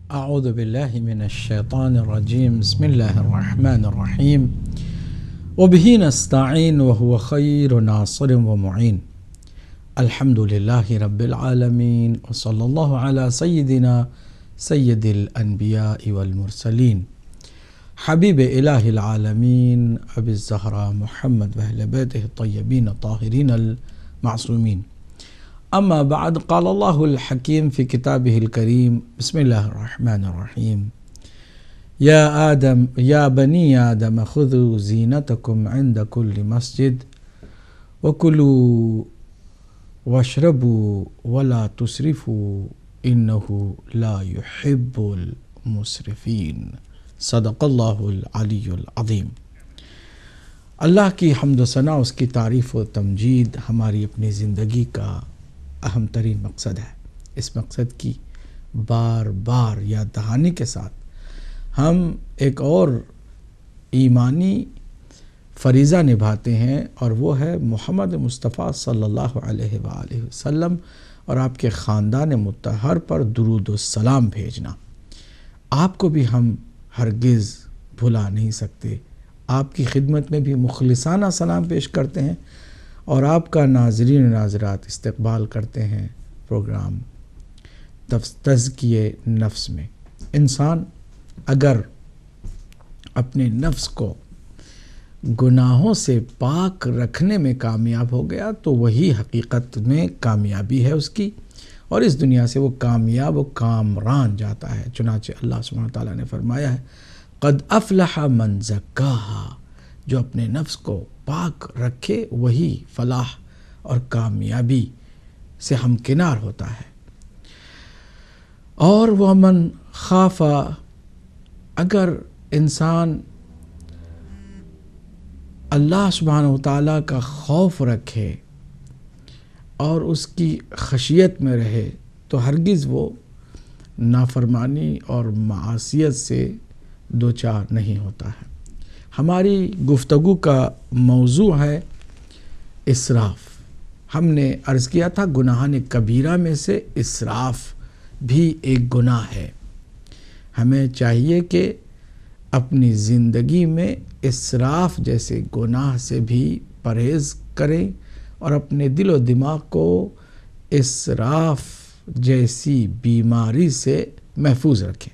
أعوذ بالله من الشيطان الرجيم. بسم الله الرحمن الرحيم. وبه نستعين وهو خير ناصر ومعين. الحمد لله رب العالمين وصلى الله على سيدنا سيد الأنبياء والمرسلين حبيب إله العالمين أبي الزهراء محمد وأهل بيته الطيبين الطاهرين المعصومين. أما بعد، قال الله الحكيم في كتابه الكريم: بسم الله الرحمن الرحيم. يا بني آدم خذوا زينتكم عند كل مسجد وكلوا واشربوا ولا تسرفوا إنه لا يحب المسرفين. صدق اللہ العلی العظیم. اللہ کی حمد و ثنا، اس کی تعریف و تمجید ہماری اپنی زندگی کا اہم ترین مقصد ہے. اس مقصد کی بار بار یاد دہانی کے ساتھ ہم ایک اور ایمانی فریضہ نبھاتے ہیں، اور وہ ہے محمد مصطفیٰ صلی اللہ علیہ وآلہ وسلم اور آپ کے خاندان مطہر پر درود و سلام بھیجنا. آپ کو بھی ہم ہرگز بھلا نہیں سکتے. آپ کی خدمت میں بھی مخلصانہ سلام پیش کرتے ہیں، اور آپ کا ناظرین و ناظرات استقبال کرتے ہیں پروگرام تزکیہ نفس میں. انسان اگر اپنے نفس کو گناہوں سے پاک رکھنے میں کامیاب ہو گیا تو وہی حقیقت میں کامیابی ہے اس کی، اور اس دنیا سے وہ کامیاب و کامران جاتا ہے. چنانچہ اللہ سبحانہ وتعالیٰ نے فرمایا ہے: قد افلح من زکاہا. جو اپنے نفس کو پاک رکھے وہی فلاح اور کامیابی سے ہمکنار ہوتا ہے. اور وہ من خافا، اگر انسان اللہ سبحانہ وتعالیٰ کا خوف رکھے اور اس کی خشیت میں رہے تو ہرگز وہ نافرمانی اور معصیت سے دوچار نہیں ہوتا ہے. ہماری گفتگو کا موضوع ہے اسراف. ہم نے عرض کیا تھا گناہان کبیرہ میں سے اسراف بھی ایک گناہ ہے. ہمیں چاہیے کہ اپنی زندگی میں اسراف جیسے گناہ سے بھی پرہیز کریں اور اپنے دل و دماغ کو اسراف جیسی بیماری سے محفوظ رکھیں.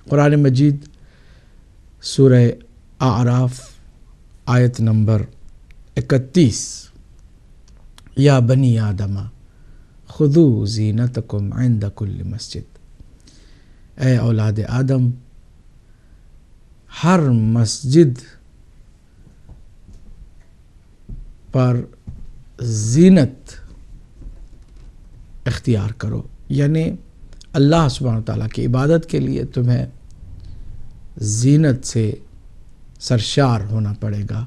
قرآن مجید سورہ اعراف آیت نمبر 31: یا بنی آدم خذوا زینتکم عند کل مسجد. اے اولاد آدم، ہر مسجد پر زینت اختیار کرو. یعنی اللہ سبحانہ وتعالیٰ کی عبادت کے لیے تمہیں زینت سے سرشار ہونا پڑے گا.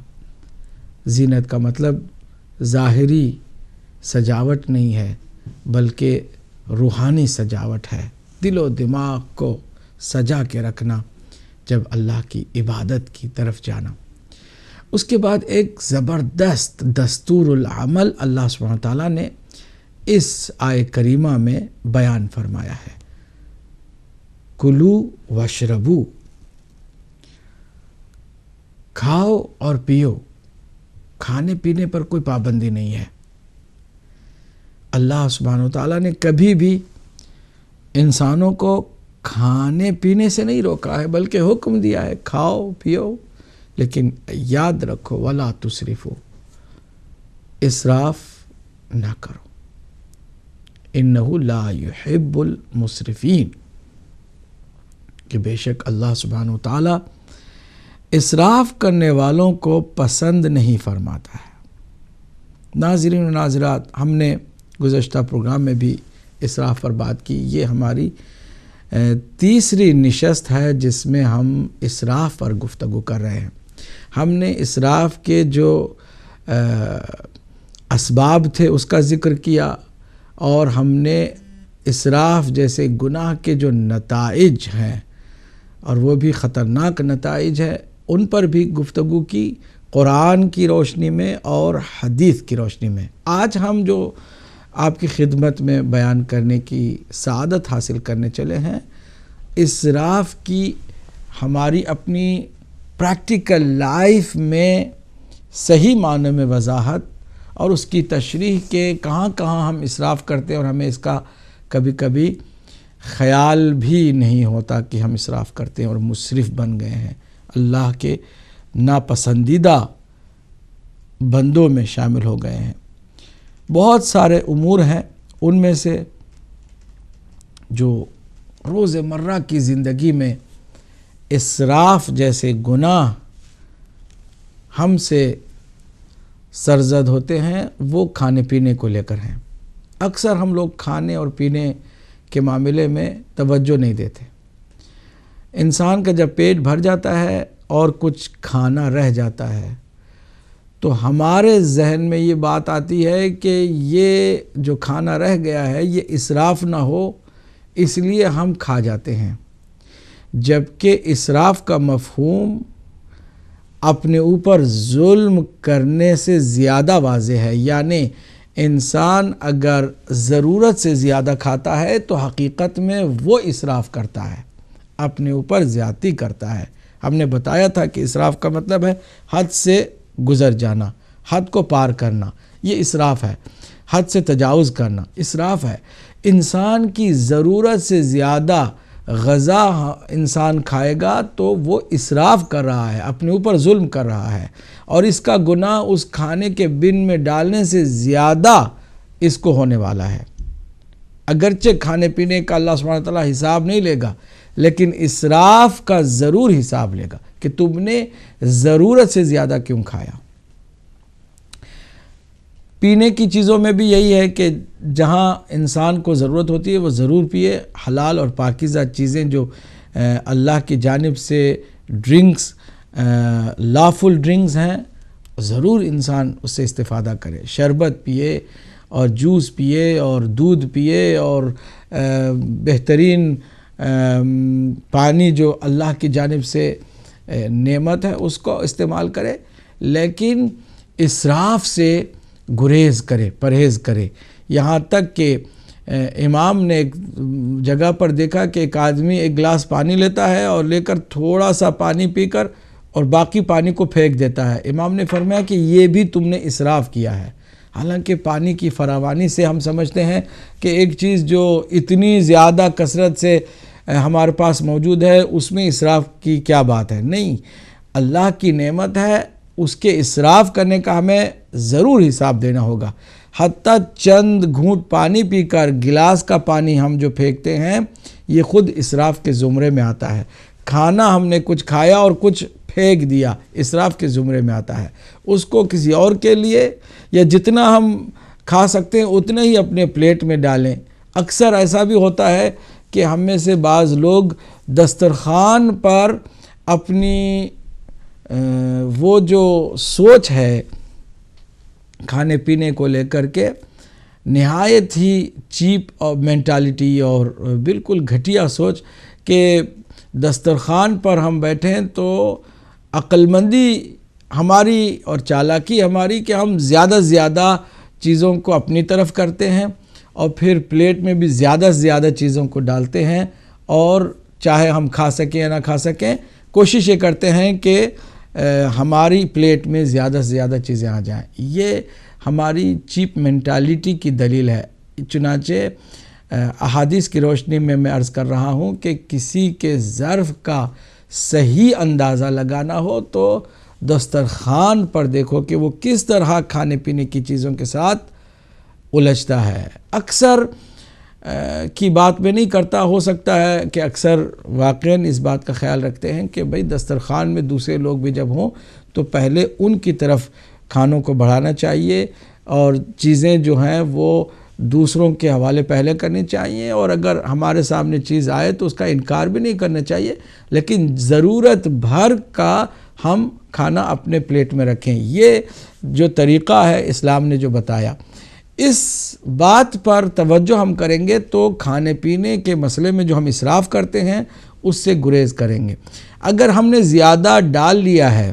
زینت کا مطلب ظاہری سجاوٹ نہیں ہے بلکہ روحانی سجاوٹ ہے. دل و دماغ کو سجا کے رکھنا، جب اللہ کی عبادت کی طرف جانا. اس کے بعد ایک زبردست دستور العمل اللہ سبحانہ تعالیٰ نے اس آیہ کریمہ میں بیان فرمایا ہے: کلو واشربو. کھاؤ اور پیو. کھانے پینے پر کوئی پابندی نہیں ہے. اللہ سبحانہ وتعالیٰ نے کبھی بھی انسانوں کو کھانے پینے سے نہیں روکا ہے بلکہ حکم دیا ہے کھاؤ پیو، لیکن یاد رکھو ولا تسرفو، اسراف نہ کرو. انہ لا یحب المسرفین، کہ بے شک اللہ سبحانہ وتعالیٰ اسراف کرنے والوں کو پسند نہیں فرماتا ہے. ناظرین و ناظرات، ہم نے گزشتہ پروگرام میں بھی اسراف پر بات کی. یہ ہماری تیسری نشست ہے جس میں ہم اسراف پر گفتگو کر رہے ہیں. ہم نے اسراف کے جو اسباب تھے اس کا ذکر کیا، اور ہم نے اسراف جیسے گناہ کے جو نتائج ہیں، اور وہ بھی خطرناک نتائج ہیں، ان پر بھی گفتگو کی، قرآن کی روشنی میں اور حدیث کی روشنی میں. آج ہم جو آپ کی خدمت میں بیان کرنے کی سعادت حاصل کرنے چلے ہیں، اسراف کی ہماری اپنی پریکٹیکل لائف میں صحیح معنی میں وضاحت اور اس کی تشریح کے کہاں کہاں ہم اسراف کرتے ہیں اور ہمیں اس کا کبھی کبھی خیال بھی نہیں ہوتا کہ ہم اسراف کرتے ہیں اور مسرف بن گئے ہیں، اللہ کے ناپسندیدہ بندوں میں شامل ہو گئے ہیں۔ بہت سارے امور ہیں، ان میں سے جو روز مرہ کی زندگی میں اسراف جیسے گناہ ہم سے سرزد ہوتے ہیں، وہ کھانے پینے کو لے کر ہیں۔ اکثر ہم لوگ کھانے اور پینے کے معاملے میں توجہ نہیں دیتے۔ انسان کا جب پیٹ بھر جاتا ہے اور کچھ کھانا رہ جاتا ہے تو ہمارے ذہن میں یہ بات آتی ہے کہ یہ جو کھانا رہ گیا ہے یہ اسراف نہ ہو، اس لیے ہم کھا جاتے ہیں، جبکہ اسراف کا مفہوم اپنے اوپر ظلم کرنے سے زیادہ واضح ہے۔ یعنی انسان اگر ضرورت سے زیادہ کھاتا ہے تو حقیقت میں وہ اسراف کرتا ہے، اپنے اوپر زیادتی کرتا ہے۔ ہم نے بتایا تھا کہ اسراف کا مطلب ہے حد سے گزر جانا، حد کو پار کرنا، یہ اسراف ہے۔ حد سے تجاوز کرنا اسراف ہے۔ انسان کی ضرورت سے زیادہ غذا انسان کھائے گا تو وہ اسراف کر رہا ہے، اپنے اوپر ظلم کر رہا ہے، اور اس کا گناہ اس کھانے کے بن میں ڈالنے سے زیادہ اس کو ہونے والا ہے۔ اگرچہ کھانے پینے کا اللہ سبحانہ وتعالی حساب نہیں لے گا، لیکن اسراف کا ضرور حساب لے گا کہ تم نے ضرورت سے زیادہ کیوں کھایا۔ پینے کی چیزوں میں بھی یہی ہے کہ جہاں انسان کو ضرورت ہوتی ہے وہ ضرور پیے۔ حلال اور پاکیزہ چیزیں جو اللہ کی جانب سے ڈرنکس، لافل ڈرنکس ہیں، ضرور انسان اس سے استفادہ کرے۔ شربت پیے اور جوس پیے اور دودھ پیے اور بہترین پانی جو اللہ کی جانب سے نعمت ہے اس کو استعمال کرے، لیکن اسراف سے گریز کرے، پرہیز کرے۔ یہاں تک کہ امام نے ایک جگہ پر دیکھا کہ ایک آدمی ایک گلاس پانی لیتا ہے اور لے کر تھوڑا سا پانی پی کر اور باقی پانی کو پھینک دیتا ہے۔ امام نے فرمایا کہ یہ بھی تم نے اسراف کیا ہے۔ حالانکہ پانی کی فراوانی سے ہم سمجھتے ہیں کہ ایک چیز جو اتنی زیادہ کثرت سے ہمارے پاس موجود ہے اس میں اسراف کی کیا بات ہے؟ نہیں، اللہ کی نعمت ہے، اس کے اسراف کرنے کا ہمیں ضرور حساب دینا ہوگا۔ حتیٰ چند گھونٹ پانی پی کر گلاس کا پانی ہم جو پھینکتے ہیں یہ خود اسراف کے زمرے میں آتا ہے۔ کھانا ہم نے کچھ کھایا اور کچھ پھینک دیا، اسراف کے زمرے میں آتا ہے۔ اس کو کسی اور کے لیے یا جتنا ہم کھا سکتے ہیں اتنا ہی اپنے پلیٹ میں ڈالیں۔ اکثر ایسا بھی ہوتا ہے کہ ہم میں سے بعض لوگ دسترخوان پر اپنی وہ جو سوچ ہے کھانے پینے کو لے کر کے نہایت ہی چیپ اور مینٹالٹی اور بالکل گھٹیا سوچ کہ دسترخوان پر ہم بیٹھیں تو عقل مندی ہماری اور چالاکی ہماری کہ ہم زیادہ سے زیادہ چیزوں کو اپنی طرف کرتے ہیں اور پھر پلیٹ میں بھی زیادہ سے زیادہ چیزوں کو ڈالتے ہیں، اور چاہے ہم کھا سکیں یا نہ کھا سکیں کوشش یہ کرتے ہیں کہ ہماری پلیٹ میں زیادہ سے زیادہ چیزیں آ جائیں۔ یہ ہماری چیپ مینٹالٹی کی دلیل ہے۔ چنانچہ احادیث کی روشنی میں عرض کر رہا ہوں کہ کسی کے ظرف کا صحیح اندازہ لگانا ہو تو دسترخوان پر دیکھو کہ وہ کس طرح کھانے پینے کی چیزوں کے ساتھ الجھتا ہے۔ اکثر کی بات میں نہیں کرتا، ہو سکتا ہے کہ اکثر واقعاً اس بات کا خیال رکھتے ہیں کہ بھئی دسترخوان میں دوسرے لوگ بھی جب ہوں تو پہلے ان کی طرف کھانوں کو بڑھانا چاہیے اور چیزیں جو ہیں وہ دوسروں کے حوالے پہلے کرنی چاہیے، اور اگر ہمارے سامنے چیز آئے تو اس کا انکار بھی نہیں کرنا چاہیے، لیکن ضرورت بھر کا ہم کھانا اپنے پلیٹ میں رکھیں۔ یہ جو طریقہ ہے اسلام نے جو بتایا، اس بات پر توجہ ہم کریں گے تو کھانے پینے کے مسئلے میں جو ہم اسراف کرتے ہیں اس سے گریز کریں گے۔ اگر ہم نے زیادہ ڈال لیا ہے،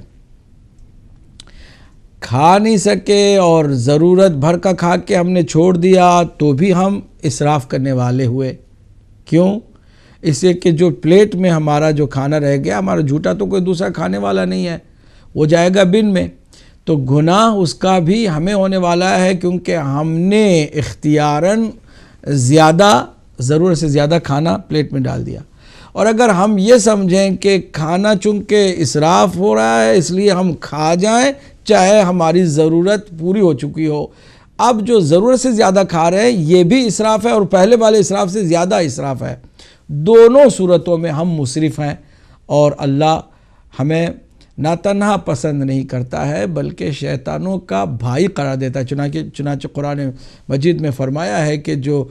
کھا نہیں سکے اور ضرورت بھر کا کھا کے ہم نے چھوڑ دیا تو بھی ہم اسراف کرنے والے ہوئے۔ کیوں؟ اس لیے کہ جو پلیٹ میں ہمارا جو کھانا رہ گیا، ہمارا جھوٹا تو کوئی دوسرا کھانے والا نہیں ہے، وہ جائے گا بن میں، تو گناہ اس کا بھی ہمیں ہونے والا ہے، کیونکہ ہم نے اختیاراً زیادہ، ضرورت سے زیادہ کھانا پلیٹ میں ڈال دیا۔ اور اگر ہم یہ سمجھیں کہ کھانا چونکہ اسراف ہو رہا ہے اس لیے ہم کھا جائیں چاہے ہماری ضرورت پوری ہو چکی ہو، اب جو ضرورت سے زیادہ کھا رہے ہیں یہ بھی اسراف ہے اور پہلے والے اسراف سے زیادہ اسراف ہے، دونوں صورتوں میں ہم مسرف ہیں، اور اللہ ہمیں نہ تنہا پسند نہیں کرتا ہے بلکہ شیطانوں کا بھائی قرار دیتا ہے۔ چنانچہ قرآن مجید میں فرمایا ہے کہ جو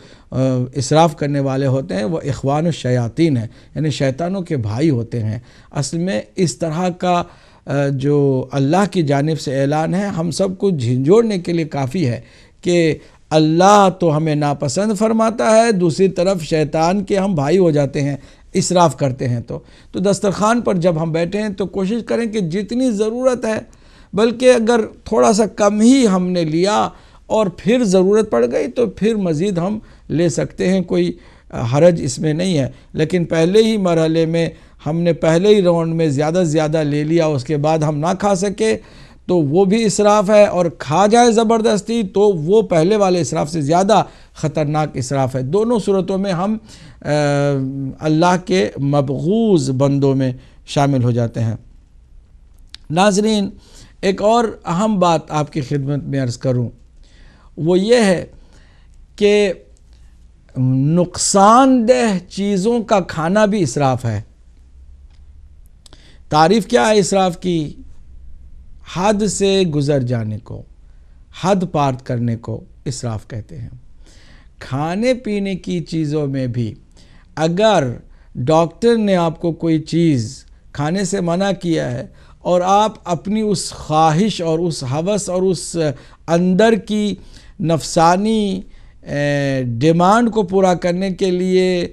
اسراف کرنے والے ہوتے ہیں وہ اخوان الشیاطین ہیں، یعنی شیطانوں کے بھائی ہوتے ہیں۔ اصل میں اس طرح کا جو اللہ کی جانب سے اعلان ہے ہم سب کو جھنجھوڑنے کے لیے کافی ہے کہ اللہ تو ہمیں ناپسند فرماتا ہے، دوسری طرف شیطان کے ہم بھائی ہو جاتے ہیں اسراف کرتے ہیں۔ تو دسترخوان پر جب ہم بیٹھے ہیں تو کوشش کریں کہ جتنی ضرورت ہے، بلکہ اگر تھوڑا سا کم ہی ہم نے لیا اور پھر ضرورت پڑ گئی تو پھر مزید ہم لے سکتے ہیں، کوئی حرج اس میں نہیں ہے، لیکن پہلے ہی مرحلے میں ہم نے پہلے ہی راؤنڈ میں زیادہ سے زیادہ لے لیا، اس کے بعد ہم نہ کھا سکے تو وہ بھی اسراف ہے، اور کھا جائے زبردستی تو وہ پہلے والے اسراف سے زیادہ خطرناک اسراف ہے۔ دونوں صورتوں میں ہم اللہ کے مبغوض بندوں میں شامل ہو جاتے ہیں۔ ناظرین، ایک اور اہم بات آپ کی خدمت میں عرض کروں، وہ یہ ہے کہ نقصان دہ چیزوں کا کھانا بھی اسراف ہے۔ تعریف کیا ہے اسراف کی؟ حد سے گزر جانے کو، حد پار کرنے کو اسراف کہتے ہیں۔ کھانے پینے کی چیزوں میں بھی اگر ڈاکٹر نے آپ کو کوئی چیز کھانے سے منع کیا ہے اور آپ اپنی اس خواہش اور اس ہوس اور اس اندر کی نفسانی ڈیمانڈ کو پورا کرنے کے لیے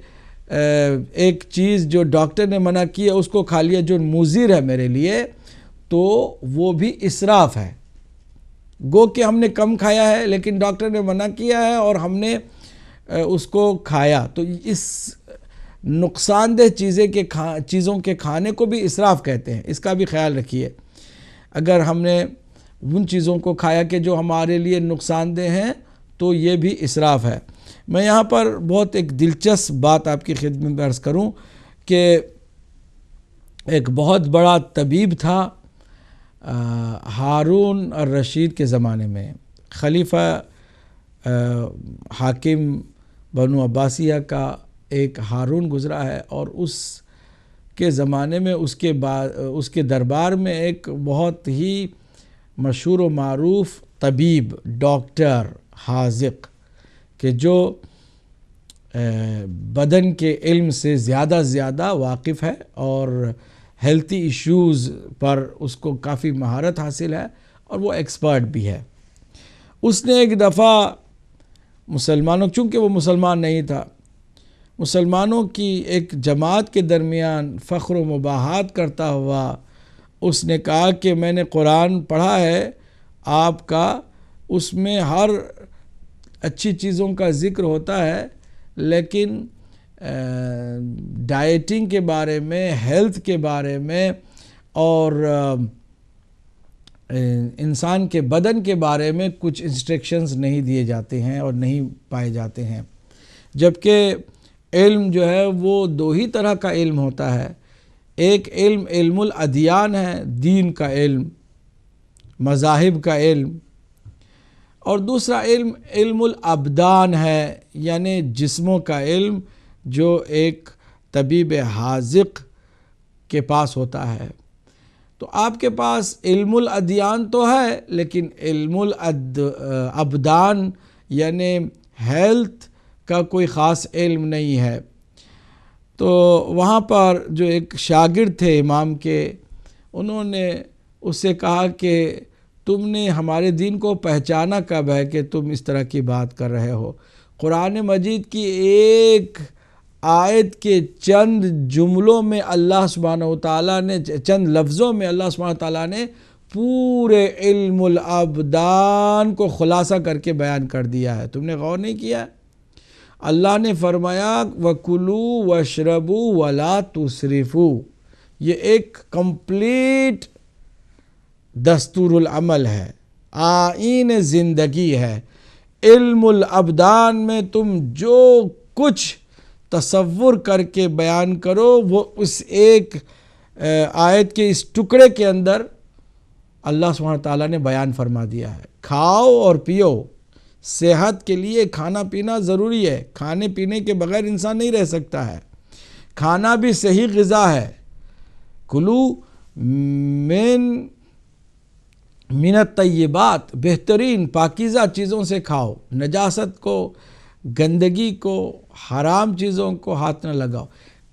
ایک چیز جو ڈاکٹر نے منع کی ہے اس کو کھا لیا جو مضر ہے میرے لیے، تو وہ بھی اسراف ہے۔ گو کہ ہم نے کم کھایا ہے لیکن ڈاکٹر نے منع کیا ہے اور ہم نے اس کو کھایا، تو اس نقصان دہ چیزوں کے کھانے کو بھی اسراف کہتے ہیں۔ اس کا بھی خیال رکھیے، اگر ہم نے ان چیزوں کو کھایا کہ جو ہمارے لیے نقصان دہ ہیں تو یہ بھی اسراف ہے۔ میں یہاں پر بہت ایک دلچسپ بات آپ کی خدمت میں عرض کروں کہ ایک بہت بڑا طبیب تھا ہارون الرشید کے زمانے میں، خلیفہ حاکم بنو عباسیہ کا ایک ہارون گزرا ہے، اور اس کے زمانے میں اس کے دربار میں ایک بہت ہی مشہور و معروف طبیب، ڈاکٹر حاذق، کہ جو بدن کے علم سے زیادہ واقف ہے اور ہیلتھی ایشوز پر اس کو کافی مہارت حاصل ہے اور وہ ایکسپرٹ بھی ہے۔ اس نے ایک دفعہ مسلمانوں، چونکہ وہ مسلمان نہیں تھا، مسلمانوں کی ایک جماعت کے درمیان فخر و مباحات کرتا ہوا اس نے کہا کہ میں نے قرآن پڑھا ہے آپ کا، اس میں ہر اچھی چیزوں کا ذکر ہوتا ہے، لیکن ڈائٹنگ کے بارے میں، ہیلتھ کے بارے میں اور انسان کے بدن کے بارے میں کچھ انسٹرکشنز نہیں دیے جاتے ہیں اور نہیں پائے جاتے ہیں، جبکہ علم جو ہے وہ دو ہی طرح کا علم ہوتا ہے۔ ایک علم علم الادیان ہے، دین کا علم، مذاہب کا علم، اور دوسرا علم علم الابدان ہے، یعنی جسموں کا علم جو ایک طبیب حاذق کے پاس ہوتا ہے۔ تو آپ کے پاس علم الادیان تو ہے لیکن علم الابدان یعنی ہیلتھ کا کوئی خاص علم نہیں ہے۔ تو وہاں پر جو ایک شاگرد تھے امام کے، انہوں نے اس سے کہا کہ تم نے ہمارے دین کو پہچانا کب ہے کہ تم اس طرح کی بات کر رہے ہو؟ قرآن مجید کی ایک آیت کے چند جملوں میں اللہ سبحانہ وتعالیٰ نے، چند لفظوں میں اللہ سبحانہ وتعالیٰ نے پورے علم الابدان کو خلاصہ کر کے بیان کر دیا ہے۔ تم نے غور نہیں کیا؟ اللہ نے فرمایا وَكُلُوا وَاشْرَبُوا وَلَا تُسْرِفُوا، یہ ایک کمپلیٹ دستور العمل ہے، آئین زندگی ہے۔ علم الابدان میں تم جو کچھ تصور کر کے بیان کرو وہ اس ایک آیت کے اس ٹکڑے کے اندر اللہ سبحانہ تعالیٰ نے بیان فرما دیا ہے۔ کھاؤ اور پیو، صحت کے لیے کھانا پینا ضروری ہے، کھانے پینے کے بغیر انسان نہیں رہ سکتا ہے، کھانا بھی صحیح غذا ہے۔ کلو من الطیبات، بہترین پاکیزہ چیزوں سے کھاؤ، نجاست کو، گندگی کو، حرام چیزوں کو ہاتھ نہ لگاؤ۔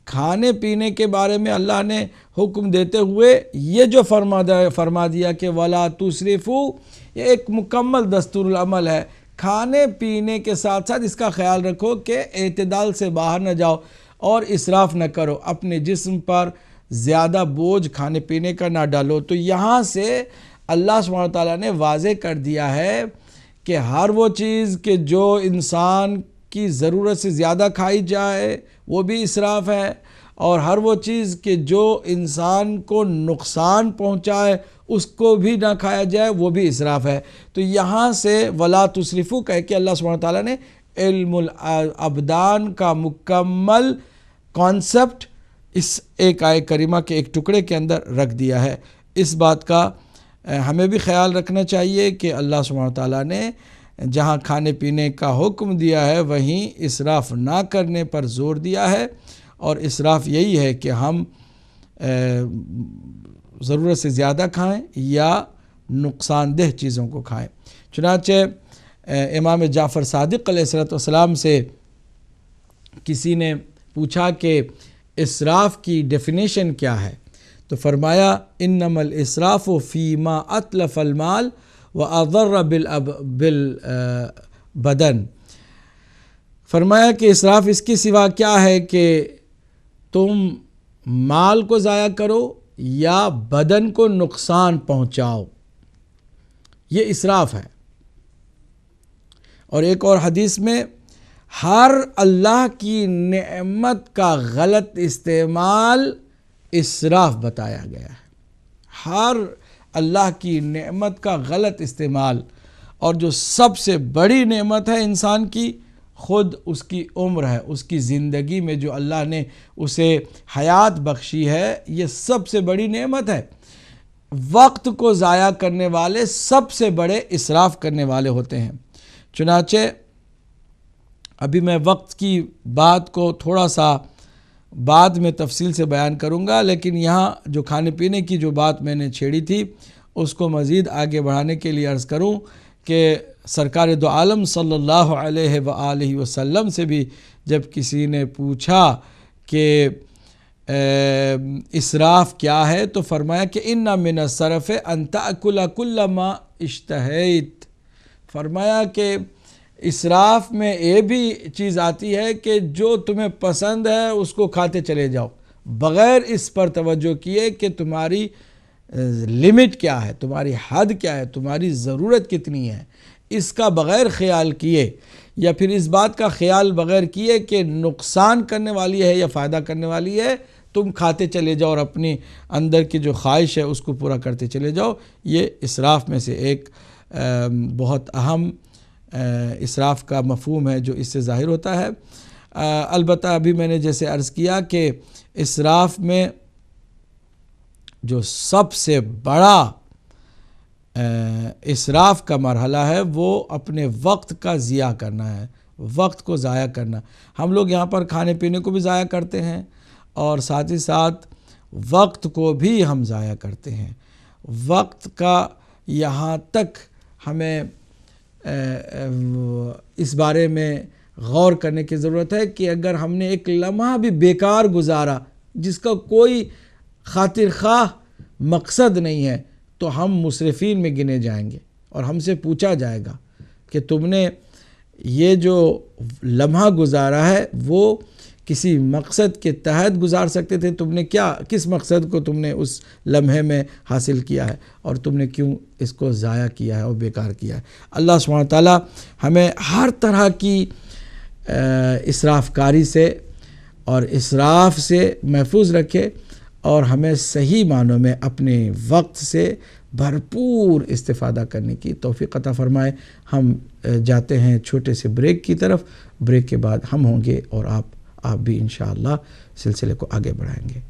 کھانے پینے کے بارے میں اللہ نے حکم دیتے ہوئے یہ جو فرما دیا کہ وَلَا تُسْرِفُوا، یہ ایک مکمل دستور العمل ہے۔ کھانے پینے کے ساتھ ساتھ اس کا خیال رکھو کہ اعتدال سے باہر نہ جاؤ اور اسراف نہ کرو، اپنے جسم پر زیادہ بوجھ کھانے پینے کا نہ ڈالو۔ تو یہاں سے اللہ سبحانہ تعالیٰ نے واضح کر دیا ہے کہ ہر وہ چیز کہ جو انسان کی ضرورت سے زیادہ کھائی جائے وہ بھی اسراف ہے، اور ہر وہ چیز کہ جو انسان کو نقصان پہنچائے اس کو بھی نہ کھایا جائے وہ بھی اسراف ہے۔ تو یہاں سے وَلَا تُسْرِفُوا کہہ کے اللہ سبحانہ تعالیٰ نے علم الابدان کا مکمل کانسیپٹ اس ایک آیت کریمہ کے ایک ٹکڑے کے اندر رکھ دیا ہے۔ اس بات کا ہمیں بھی خیال رکھنا چاہیے کہ اللہ سبحانہ تعالیٰ نے جہاں کھانے پینے کا حکم دیا ہے وہیں اسراف نہ کرنے پر زور دیا ہے، اور اسراف یہی ہے کہ ہم ضرورت سے زیادہ کھائیں یا نقصان دہ چیزوں کو کھائیں۔ چنانچہ امام جعفر صادق علیہ السلام سے کسی نے پوچھا کہ اسراف کی ڈیفینیشن کیا ہے، تو فرمایا انما الاسراف فیما اتلف المال واضر بالبدن، فرمایا کہ اسراف اس کے سوا کیا ہے کہ تم مال کو ضائع کرو یا بدن کو نقصان پہنچاؤ، یہ اسراف ہے۔ اور ایک اور حدیث میں ہر اللہ کی نعمت کا غلط استعمال اسراف بتایا گیا ہے، ہر اللہ کی نعمت کا غلط استعمال، اور جو سب سے بڑی نعمت ہے انسان کی خود اس کی عمر ہے، اس کی زندگی میں جو اللہ نے اسے حیات بخشی ہے، یہ سب سے بڑی نعمت ہے۔ وقت کو ضائع کرنے والے سب سے بڑے اسراف کرنے والے ہوتے ہیں۔ چنانچہ ابھی میں وقت کی بات کو تھوڑا سا بعد میں تفصیل سے بیان کروں گا، لیکن یہاں جو کھانے پینے کی جو بات میں نے چھیڑی تھی اس کو مزید آگے بڑھانے کے لیے عرض کروں کہ سرکار دو عالم صلی اللہ علیہ وآلہ وسلم سے بھی جب کسی نے پوچھا کہ اسراف کیا ہے تو فرمایا کہ ان من السرف ان تأکل کل ما اشتہیت، فرمایا کہ اسراف میں یہ بھی چیز آتی ہے کہ جو تمہیں پسند ہے اس کو کھاتے چلے جاؤ بغیر اس پر توجہ کیے کہ تمہاری لمٹ کیا ہے، تمہاری حد کیا ہے، تمہاری ضرورت کتنی ہے، اس کا بغیر خیال کیے، یا پھر اس بات کا خیال بغیر کیے کہ نقصان کرنے والی ہے یا فائدہ کرنے والی ہے، تم کھاتے چلے جاؤ اور اپنی اندر کی جو خواہش ہے اس کو پورا کرتے چلے جاؤ۔ یہ اسراف میں سے ایک بہت اہم اسراف کا مفہوم ہے جو اس سے ظاہر ہوتا ہے۔ البتہ ابھی میں نے جیسے عرض کیا کہ اسراف میں جو سب سے بڑا اسراف کا مرحلہ ہے وہ اپنے وقت کا ضیاع کرنا ہے، وقت کو ضائع کرنا۔ ہم لوگ یہاں پر کھانے پینے کو بھی ضائع کرتے ہیں اور ساتھ ہی ساتھ وقت کو بھی ہم ضائع کرتے ہیں۔ وقت کا یہاں تک ہمیں اس بارے میں غور کرنے کی ضرورت ہے کہ اگر ہم نے ایک لمحہ بھی بیکار گزارا جس کا کوئی خاطر خواہ مقصد نہیں ہے تو ہم مسرفین میں گنے جائیں گے، اور ہم سے پوچھا جائے گا کہ تم نے یہ جو لمحہ گزارا ہے وہ کسی مقصد کے تحت گزار سکتے تھے، تم نے کس مقصد کو تم نے اس لمحے میں حاصل کیا ہے اور تم نے کیوں اس کو ضائع کیا ہے اور بیکار کیا ہے۔ اللہ سبحانہ تعالیٰ ہمیں ہر طرح کی اسراف کاری سے اور اسراف سے محفوظ رکھے، اور ہمیں صحیح معنوں میں اپنے وقت سے بھرپور استفادہ کرنے کی توفیق عطا فرمائے۔ ہم جاتے ہیں چھوٹے سے بریک کی طرف، بریک کے بعد ہم ہوں گے اور آپ بھی انشاءاللہ سلسلے کو آگے بڑھائیں گے۔